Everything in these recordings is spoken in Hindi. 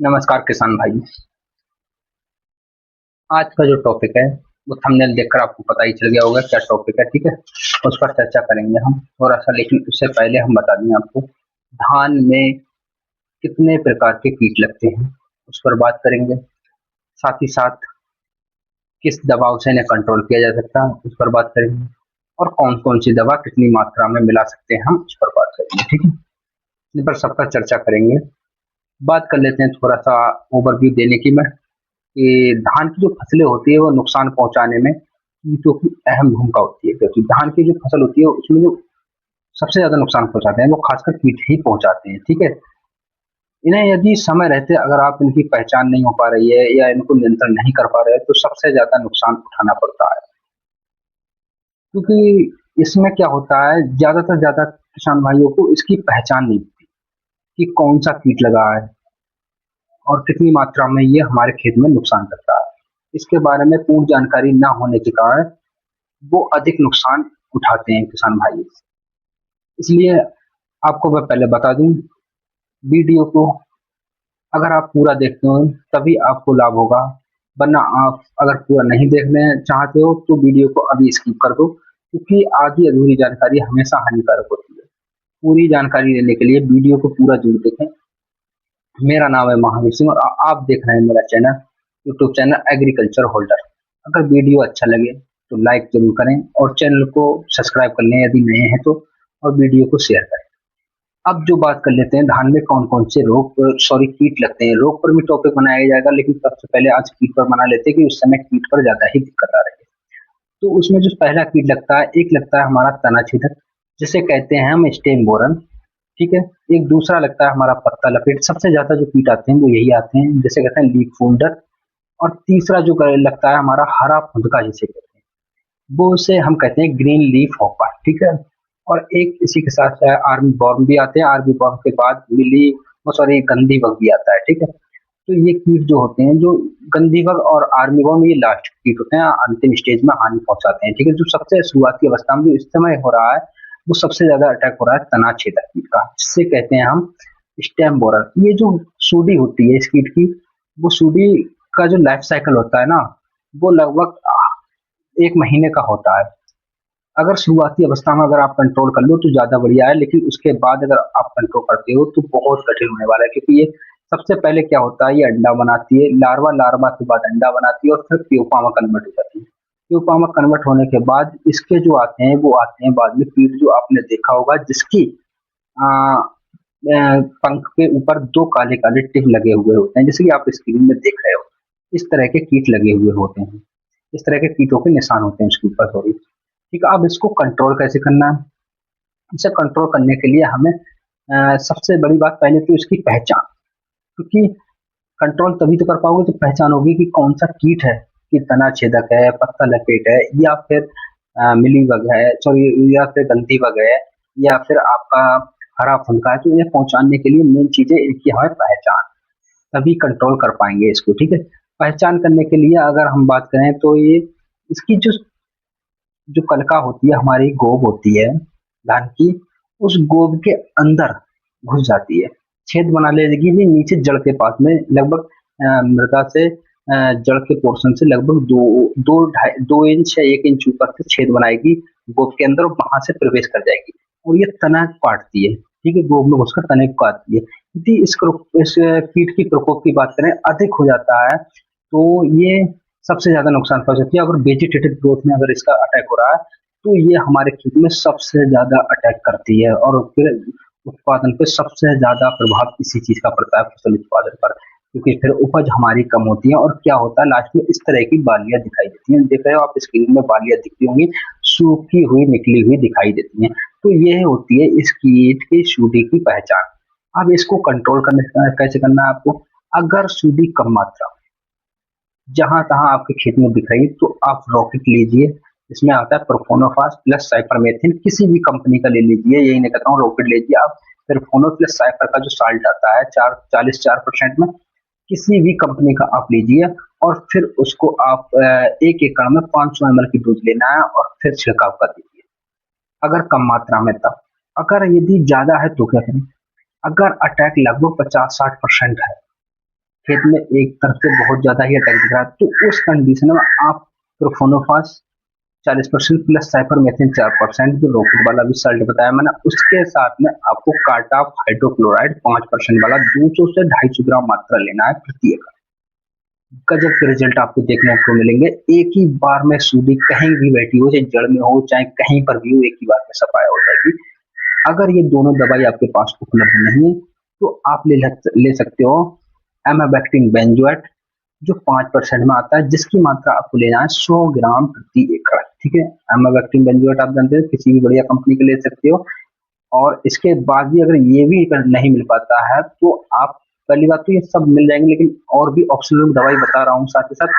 नमस्कार किसान भाई। आज का जो टॉपिक है वो थंबनेल देखकर आपको पता ही चल गया होगा क्या टॉपिक है, ठीक है। उस पर चर्चा करेंगे हम थोड़ा सा, लेकिन उससे पहले हम बता दें आपको धान में कितने प्रकार के कीट लगते हैं, उस पर बात करेंगे। साथ ही साथ किस दबाव से इन्हें कंट्रोल किया जा सकता है उस पर बात करेंगे। और कौन कौन सी दवा कितनी मात्रा में मिला सकते हैं हम उस पर बात करेंगे, ठीक है। इन पर सबका चर्चा करेंगे। बात कर लेते हैं थोड़ा सा ओवरव्यू देने की मैं, कि धान की जो फसलें होती है वो नुकसान पहुंचाने में कीटों की अहम भूमिका होती है, क्योंकि धान की जो फसल होती है उसमें जो सबसे ज्यादा नुकसान पहुंचाते हैं वो खासकर कीट ही पहुंचाते हैं, ठीक है। इन्हें यदि समय रहते अगर आप इनकी पहचान नहीं हो पा रही है या इनको नियंत्रण नहीं कर पा रहे हैं तो सबसे ज्यादा नुकसान उठाना पड़ता है। क्योंकि इसमें क्या होता है, ज्यादा किसान भाइयों को इसकी पहचान नहीं होती कि कौन सा कीट लगा है और कितनी मात्रा में ये हमारे खेत में नुकसान करता है। इसके बारे में पूर्ण जानकारी न होने के कारण वो अधिक नुकसान उठाते हैं किसान भाई। इसलिए आपको मैं पहले बता दूं, वीडियो को अगर आप पूरा देखते हो तभी आपको लाभ होगा, वरना आप अगर पूरा नहीं देखने चाहते हो तो वीडियो को अभी स्किप कर दो, क्योंकि आधी अधूरी जानकारी हमेशा हानिकारक होती है। पूरी जानकारी लेने के लिए वीडियो को पूरा जरूर देखें। मेरा नाम है महावीर सिंह और आप देख रहे हैं मेरा channel, YouTube channel agriculture holder. अगर वीडियो अच्छा लगे तो लाइक जरूर करें और चैनल को सब्सक्राइब कर लें यदि नए हैं तो, और वीडियो को शेयर करें। अब जो बात कर लेते हैं धान में कौन कौन से कीट लगते हैं। रोग पर भी टॉपिक बनाया जाएगा, लेकिन सबसे पहले आज कीट पर बना लेते हैं कि उस समय कीट पर ज्यादा ही दिक्कत आ रही है। तो उसमें जो पहला कीट लगता है, एक लगता है हमारा तना छेदक, जिसे कहते हैं हम स्टेम बोरन, ठीक है। एक दूसरा लगता है हमारा पत्ता लपेट, सबसे ज्यादा जो कीट आते हैं वो यही आते हैं, जिसे कहते हैं लीफ फोल्डर। और तीसरा जो लगता है हमारा हरा फुदका, जिसे कहते हैं वो उसे हम कहते हैं ग्रीन लीफ हॉपर, ठीक है। और एक इसी के साथ आर्मी बॉर्म भी आते हैं, आर्मी बॉर्म के बाद मिली वो सॉरी गंदी बग भी आता है, ठीक है। तो ये कीट जो होते हैं, जो गंदी बग और आर्मी बॉर्म, ये लास्ट कीट होते हैं, अंतिम स्टेज में हानि पहुंचाते हैं, ठीक है। जो सबसे शुरुआती अवस्था में जो इस समय हो रहा है वो सबसे ज्यादा अटैक हो रहा है तना छेदक कीट का, जिससे कहते हैं हम स्टेम बोरर। ये जो सूडी होती है इस कीट की, वो सूडी का जो लाइफ साइकिल होता है ना, वो लगभग 1 महीने का होता है। अगर शुरुआती अवस्था में अगर आप कंट्रोल कर लो तो ज्यादा बढ़िया है, लेकिन उसके बाद अगर आप कंट्रोल करते हो तो बहुत कठिन होने वाला है, क्योंकि ये सबसे पहले क्या होता है, ये अंडा बनाती है, लार्वा लार्वा के बाद अंडा बनाती है और फिर प्यूपा में कन्वर्ट हो जाती है। प्यूपा में कन्वर्ट होने के बाद इसके जो आते हैं वो आते हैं बाद में कीट, जो आपने देखा होगा जिसकी आ, पंख के ऊपर 2 काले काले टिप लगे हुए होते हैं, जैसे कि आप स्क्रीन में देख रहे हो। इस तरह के कीट लगे हुए होते हैं, इस तरह के कीटों के निशान होते हैं उसके ऊपर, सॉरी, ठीक है। अब इसको कंट्रोल कैसे करना है, इसे कंट्रोल करने के लिए हमें सबसे बड़ी बात पहले तो इसकी पहचान, क्योंकि कंट्रोल तभी तो कर पाओगे तो पहचान होगी कि कौन सा कीट है, कि तना छेदक है, पत्ता लपेट है, या फिर मिली बग है, सॉरी, या फिर गंदी बग है, या फिर आपका हरा फुनका है। तो इन्हें पहुंचाने के लिए मेन चीजें इनकी हमें पहचान, तभी कंट्रोल कर पाएंगे इसको, ठीक है। पहचान करने के लिए अगर हम बात करें तो ये इसकी जो जो कनका होती है, हमारी गोब होती है धान की, उस गोब के अंदर घुस जाती है, छेद बना लेगी भी नीचे जड़ के पास में, लगभग मृदा से जड़ के पोर्शन से लगभग 2 इंच या 1 इंच ऊपर से छेद बनाएगी गोब के अंदर, और वहां से प्रवेश कर जाएगी और ये तना काटती है, ठीक है। गोब में घुसकर तने को काटती है। यदि इस कीट की प्रकोप की बात करें, अधिक हो जाता है तो ये सबसे ज्यादा नुकसान पहुंचाती है। अगर वेजिटेटिव ग्रोथ में अगर इसका अटैक हो रहा है तो ये हमारे खेत में सबसे ज्यादा अटैक करती है, और फिर उत्पादन पे सबसे ज्यादा प्रभाव इसी चीज का पड़ता है, फसल उत्पादन पर, क्योंकि फिर उपज हमारी कम होती है। और क्या होता है लास्ट में, इस तरह की बालियां दिखाई देती हैं, देख रहे हो आप स्क्रीन में बालियां दिखती होंगी, सूखी हुई निकली हुई दिखाई देती हैं। तो ये होती है इस कीट की सूडी की पहचान। अब इसको कंट्रोल करने कैसे करना है आपको, अगर सूडी कम मात्रा जहां तहां आपके खेत में दिख रही है तो आप रॉकेट लीजिए, इसमें आता है प्रोफोनोफास प्लस साइपरमेथ्रिन, किसी भी कंपनी का ले लीजिए, यही नहीं कहता हूँ, रॉकेट लीजिए आप। प्रोफोनो प्लस साइपर का जो साल्ट आता है 4 40 4% में, किसी भी कंपनी का आप लीजिए, और फिर उसको आप 1 एकड़ में 500 ml की डोज लेना है और फिर छिड़काव कर दीजिए, अगर कम मात्रा में तब। अगर यदि ज्यादा है तो क्या करें, अगर अटैक लगभग 50 60% है खेत में एक तरफ से बहुत ज्यादा ही अटैक दिख रहा है, तो उस कंडीशन में आप प्रोफोनोफास 40% प्लस साइपरमेथ्रिन 4%, जो रॉकेट वाला भी सल्ट बताया मैंने, उसके साथ में आपको कार्टाप हाइड्रोक्लोराइड 5% वाला 200 से 250 ग्राम मात्रा लेना है प्रति एकड़। गजब के रिजल्ट आपको देखने को मिलेंगे। एक ही बार में सूडी कहीं भी बैठी हो, चाहे जड़ में हो चाहे कहीं पर भी हो, एक ही बार में सफाया हो जाएगी। अगर ये दोनों दवाई आपके पास उपलब्ध नहीं है तो आप ले सकते हो एमाबैक्टिन बेंजोएट, जो 5% में आता है, जिसकी मात्रा आपको लेना है 100 ग्राम प्रति एकड़। ठीक है, एमाबैक्टिन बेंजोएट आप जानते हैं, किसी भी बढ़िया कंपनी के ले सकते हो। और इसके बाद भी अगर ये भी नहीं मिल पाता है तो आप, पहली बात तो ये सब मिल जाएंगे, लेकिन और भी ऑप्शनल दवाई बता रहा हूँ साथ ही साथ,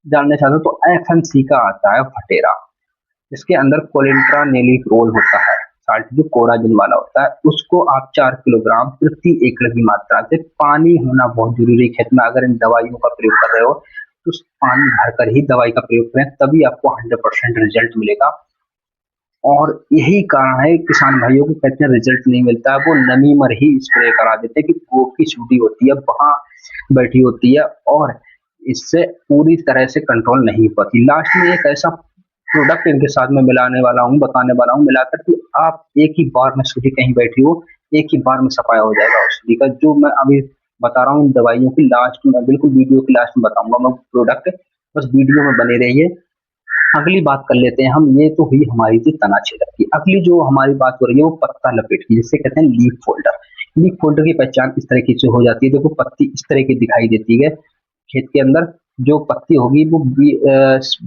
जानना चाहते हो तो एफएमसी का आता है फटेरा, इसके अंदर कोलिंट्रानेलिप्रोल होता है, साल्ट जो कोराजिन वाला होता है, उसको आप 4 किलोग्राम प्रति एकड़ की मात्रा से, पानी होना बहुत जरूरी है खेत में, अगर इन दवाइयों का प्रयोग कर रहे हो तो पानी भरकर ही दवाई का प्रयोग करें, तभी आपको 100% रिजल्ट मिलेगा। और यही कारण है किसान भाइयों को कहते हैं रिजल्ट नहीं मिलता है, वो नमी मर ही स्प्रे करा देते हैं कि गोब की छुट्टी होती है वहां बैठी होती है, और इससे पूरी तरह से कंट्रोल नहीं हो पाती। लास्ट में एक ऐसा प्रोडक्ट इनके साथ में मिलाने वाला हूँ, बताने वाला हूँ, मिलाकर कि आप एक ही बार में सूजी कहीं बैठी हो, एक ही बार में सफाया हो जाएगा उस सूजी का, जो मैं अभी बता रहा हूँ इन दवाइयों की लास्ट में, बिल्कुल वीडियो की लास्ट में बताऊंगा मैं प्रोडक्ट, बस वीडियो में बने रहिए। अगली बात कर लेते हैं हम, ये तो हुई हमारी थी तना छेदक की। अगली जो हमारी बात हो रही है वो पत्ता लपेट की, जिससे कहते हैं लीफ फोल्डर। लीफ फोल्डर की पहचान इस तरीके से हो जाती है, देखो पत्ती इस तरह की दिखाई देती है खेत के अंदर, जो पत्ती होगी वो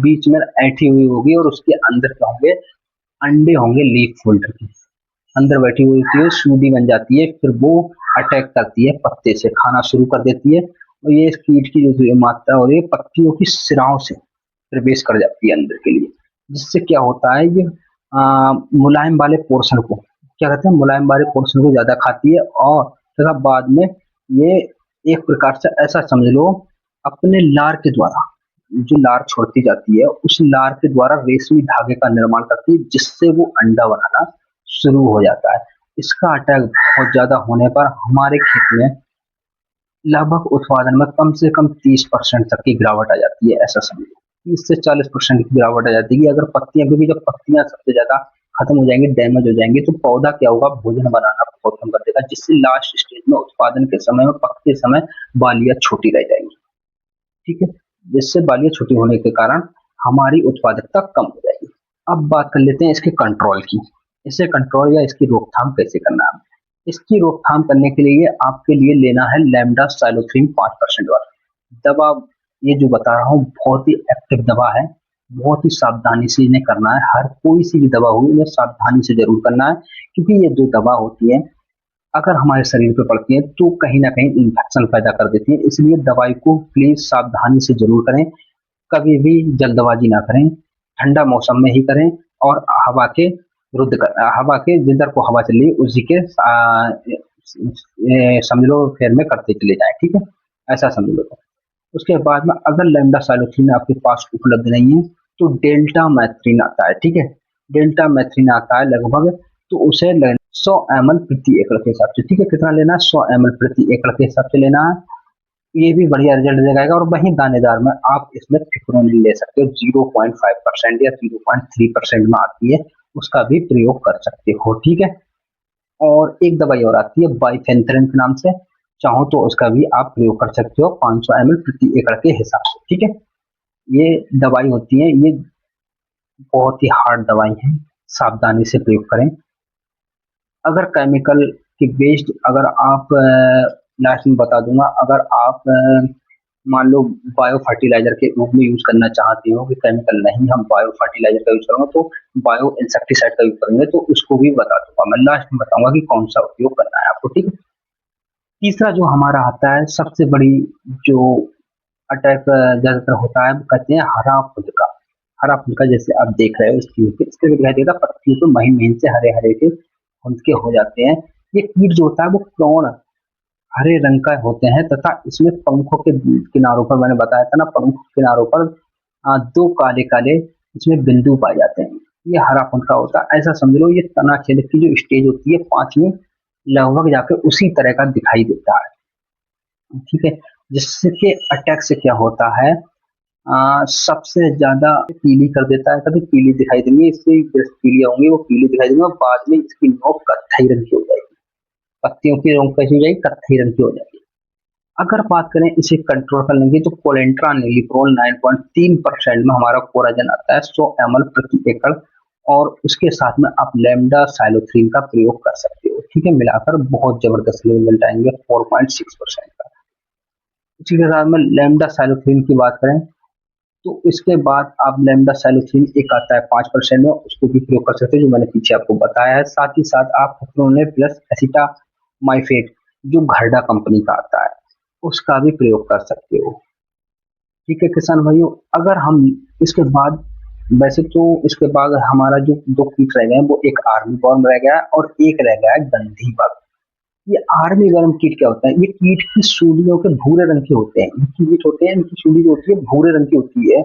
बीच में ऐठी हुई होगी, और उसके अंदर क्या होंगे, अंडे होंगे लीफ फोल्डर के अंदर बैठी हुई होती है, सूडी बन जाती है, फिर वो अटैक करती है पत्ते से, खाना शुरू कर देती है, और ये कीट की जो मात्रा हो रही है पत्तियों की सिराओं से प्रवेश कर जाती है अंदर के लिए, जिससे क्या होता है, ये मुलायम वाले पोर्शन को, क्या कहते हैं, मुलायम वाले पोर्शन को ज्यादा खाती है, और तथा बाद में ये एक प्रकार से ऐसा समझ लो, अपने लार के द्वारा, जो लार छोड़ती जाती है उस लार के द्वारा रेशमी धागे का निर्माण करती है, जिससे वो अंडा बनाना शुरू हो जाता है। इसका अटैक बहुत ज्यादा होने पर हमारे खेत में लगभग उत्पादन में कम से कम 30% तक की गिरावट आ जाती है, ऐसा समझो, 30 से 40% की गिरावट आ जाती है। अगर पत्तियां, क्योंकि जब पत्तियां सबसे ज्यादा खत्म हो जाएंगी, डैमेज हो जाएंगे, तो पौधा क्या होगा, भोजन बनाना बहुत कम कर देगा, जिससे लास्ट स्टेज में उत्पादन के समय में, पकते समय बालियां छोटी रह जाएंगी। ठीक है, जिससे बालियां छोटी होने के कारण हमारी उत्पादकता कम हो जाएगी। अब बात कर लेते हैं इसके कंट्रोल की, इसे कंट्रोल या इसकी रोकथाम कैसे करना है। इसकी रोकथाम करने के लिए आपके लिए लेना है लैम्डा साइलोथ्रीन 5% वाला दवा। ये जो बता रहा हूँ बहुत ही एक्टिव दवा है, बहुत ही सावधानी से इन्हें करना है, हर कोई सी भी दवा हो इन्हें सावधानी से जरूर करना है, क्योंकि ये जो दवा होती है अगर हमारे शरीर पे पड़ती है तो कहीं ना कहीं इन्फेक्शन पैदा कर देती है, इसलिए दवाई को प्लीज सावधानी से जरूर करें, कभी भी जल्दबाजी ना करें, ठंडा मौसम में ही करें, और हवा के विरुद्ध हवा के जिधर को हवा चल रही है उसी के समझ लो फेर में करते चले जाए। ठीक है, ऐसा समझ लो। उसके बाद में अगर लैम्डा साइलोथ्रीन आपके पास उपलब्ध नहीं है तो डेल्टा मैथ्रीन आता है। ठीक है, डेल्टा मैथ्रीन आता है लगभग, तो उसे 100 ml प्रति एकड़ के हिसाब से, ठीक है, कितना लेना है, 100 ml प्रति एकड़ के हिसाब से लेना है, ये भी बढ़िया रिजल्ट देगा। और वहीं दानेदार में आप इसमें फिप्रोनिल ले सकते हो, 0.5% या 0.3% में आती है, उसका भी प्रयोग कर सकते हो। ठीक है, और एक दवाई और आती है बाइफेंथ्रिन के नाम से, चाहो तो उसका भी आप प्रयोग कर सकते हो 500 ml प्रति एकड़ के हिसाब से। ठीक है, ये दवाई होती है, ये बहुत ही हार्ड दवाई है, सावधानी से प्रयोग करें। अगर केमिकल की बेस्ड, अगर आप लास्ट में बता दूंगा, अगर आप मान लो बायो फर्टिलाइजर के रूप में यूज करना चाहते हो कि केमिकल नहीं, हम बायो फर्टिलाइजर का यूज करेंगे, तो बायो इंसेक्टिसाइड का यूज करेंगे, तो उसको भी बता दूंगा मैं, लास्ट में बताऊंगा कि कौन सा उपयोग करना है आपको। ठीक है, तीसरा जो हमारा आता है सबसे बड़ी जो अटैक ज्यादातर होता है, वो कहते हैं हरा फुदका। हरा फुदका जैसे आप देख रहे हो इसके दिखाई देगा, पत्तियों पे महीन महीन से हरे हरे के फुदके हो जाते हैं। ये कीट जो होता है वो क्रोण हरे रंग का होते हैं, तथा इसमें पंखों के किनारों पर, मैंने बताया था ना, पंखों के किनारों पर दो काले काले इसमें बिंदु पाए जाते हैं, ये हरा फुदका होता है। ऐसा समझ लो ये तना छेदक की जो स्टेज होती है 5वीं, लगभग जाके उसी तरह का दिखाई देता है। ठीक है, जिसके अटैक से क्या होता है, सबसे ज़्यादा पीली कर देता है, कभी पीली दिखाई देंगी, इससे पीलियाँ होंगी वो पीली दिखाई देंगी और बाद में इसकी नोक कत्थई रंग की हो जाएगी। पत्तियों की नोक कैसी हो जाएगी? कत्थई रंग की हो जाएगी। अगर बात करें इसे कंट्रोल करने की तो कोलेंट्रानिलिप्रोल 9.3% में हमारा कोराजन आता है 100 ml प्रति एकड़, और उसके साथ में आप लैम्डा साइलोथ्रीन का प्रयोग कर सकते हो। ठीक है, मिलाकर बहुत जबरदस्त रिजल्ट आएंगे 4.6% का। इसी के साथ में लैम्डा साइलोथ्रीन की बात करें तो इसके बाद आप लैम्डा साइलोथ्रीन एक आता है 5% में, उसको भी प्रयोग कर सकते हो जो मैंने पीछे आपको बताया है। साथ ही साथ आप फ्लोरोनेट प्लस एसिटामाइफेट जो घरडा कंपनी का आता है उसका भी प्रयोग कर सकते हो। ठीक है किसान भाइयों, अगर हम इसके बाद, वैसे तो इसके बाद हमारा जो दो कीट रह गए हैं वो एक आर्मी वर्म रह गया है और एक रह गया है गंधी बग। ये आर्मी वर्म कीट क्या होता है? ये कीट की सूलियों के भूरे रंग के होते हैं, इनकी कीट होते हैं, इनकी सूली जो होती है भूरे रंग की होती है,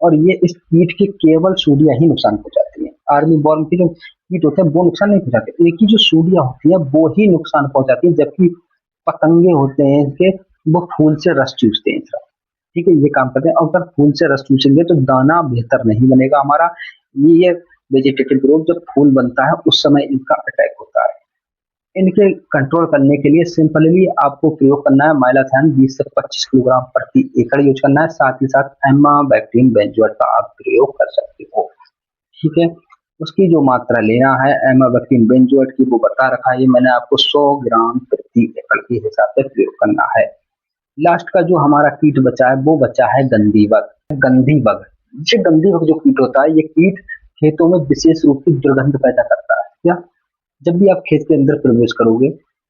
और ये इस कीट की केवल सूलियां ही नुकसान पहुंचाती हैं। आर्मी वर्म की जो कीट होते हैं वो नुकसान नहीं पहुंचाते, इनकी जो सूलियां होती हैं वो ही नुकसान पहुंचाती है, जबकि पतंगे होते हैं इनके, वो फूल से रस चूसते हैं इसका। ठीक है, ये काम करते हैं, और अगर फूल से रस चूसेंगे तो दाना बेहतर नहीं बनेगा हमारा। ये वेजिटेटिव ग्रोथ जब फूल बनता है उस समय इनका अटैक होता है। इनके कंट्रोल करने के लिए सिंपली आपको प्रयोग करना है माइलाथैन 20 से 25 किलोग्राम प्रति एकड़ यूज करना है। साथ ही साथ एमाबैक्टीन बेंजोएट का आप प्रयोग कर सकते हो। ठीक है, उसकी जो मात्रा लेना है एमाबैक्टीन बेंजोएट की वो बता रखा है, ये मैंने आपको 100 ग्राम प्रति एकड़ के हिसाब से प्रयोग करना है। लास्ट का जो हमारा कीट बचा है वो बचा है गंधी बग। गंधी बग, ये गंधी बग जो कीट होता है, ये कीट खेतों में विशेष रूप की दुर्गंध पैदा करता है। क्या? जब भी आप खेत के अंदर प्रवेश करोगे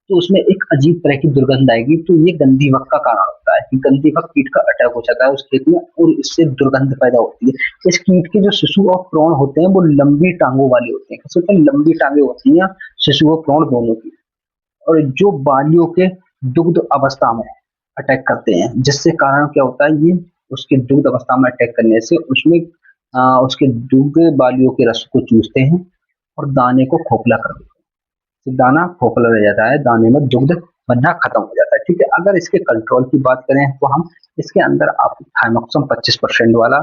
तो उसमें एक अजीब तरह की दुर्गंध आएगी, तो ये गंधी बग का कारण होता है कि गंधी बग कीट का अटैक हो जाता है उस खेत में और इससे दुर्गंध पैदा होती है। इस कीट के जो शिशु और प्रोण होते हैं वो लंबी टांगों वाले होते हैं, कैसे होते हैं? लंबी टांगे होती हैं शिशु और प्रोण दोनों की, और जो बालियों के दुग्ध अवस्था में अटैक करते हैं, जिससे कारण क्या होता है, ये उसके दुग्ध अवस्था में अटैक करने से उसमें उसके दुग्ध बालियों के रस को चूसते हैं और दाने को खोखला कर देते हैं। तो दाना खोखला रह जाता है, दाने में दुग्ध बनना खत्म हो जाता है। ठीक है, अगर इसके कंट्रोल की बात करें तो हम इसके अंदर आप थाइमोक्सम 25% वाला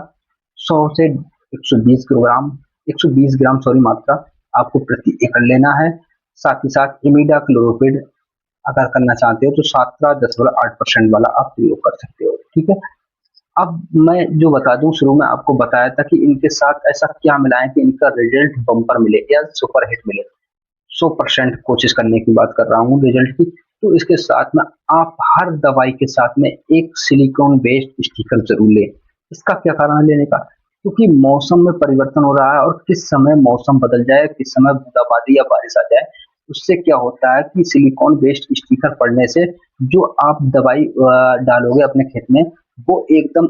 100 से 120 किलोग्राम 120 ग्राम सॉरी मात्रा आपको प्रति एकड़ लेना है। साथ ही साथ इमिडा क्लोरोपिड अगर करना चाहते हो तो 17.8% वाला आप प्रयोग कर सकते हो। ठीक है, अब मैं जो बता दूं, शुरू में आपको बताया था कि इनके साथ ऐसा क्या मिलाएं कि इनका रिजल्ट बम्पर मिले या सुपर हिट मिले। 100% कोशिश करने की बात कर रहा हूँ रिजल्ट की। तो इसके साथ में आप हर दवाई के साथ में एक सिलिकॉन बेस्ड स्टिकर जरूर लें। इसका क्या कारण है लेने का? क्योंकि मौसम में परिवर्तन हो रहा है और किस समय मौसम बदल जाए, किस समय बूंदाबांदी या बारिश आ जाए, उससे क्या होता है कि सिलिकॉन बेस्ड स्टिकर पड़ने से जो आप दवाई डालोगे अपने खेत में वो एकदम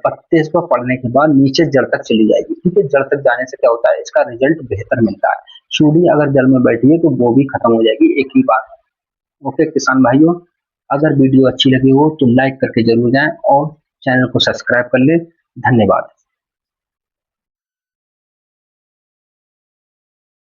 पत्ते पर पड़ने के बाद नीचे जड़ तक चली जाएगी। ठीक है, जड़ तक जाने से क्या होता है, इसका रिजल्ट बेहतर मिलता है। चूड़ी अगर जल में बैठी है तो वो भी खत्म हो जाएगी, एक ही बात है। ओके किसान भाइयों, अगर वीडियो अच्छी लगी हो तो लाइक करके जरूर जाएं और चैनल को सब्सक्राइब कर ले। धन्यवाद।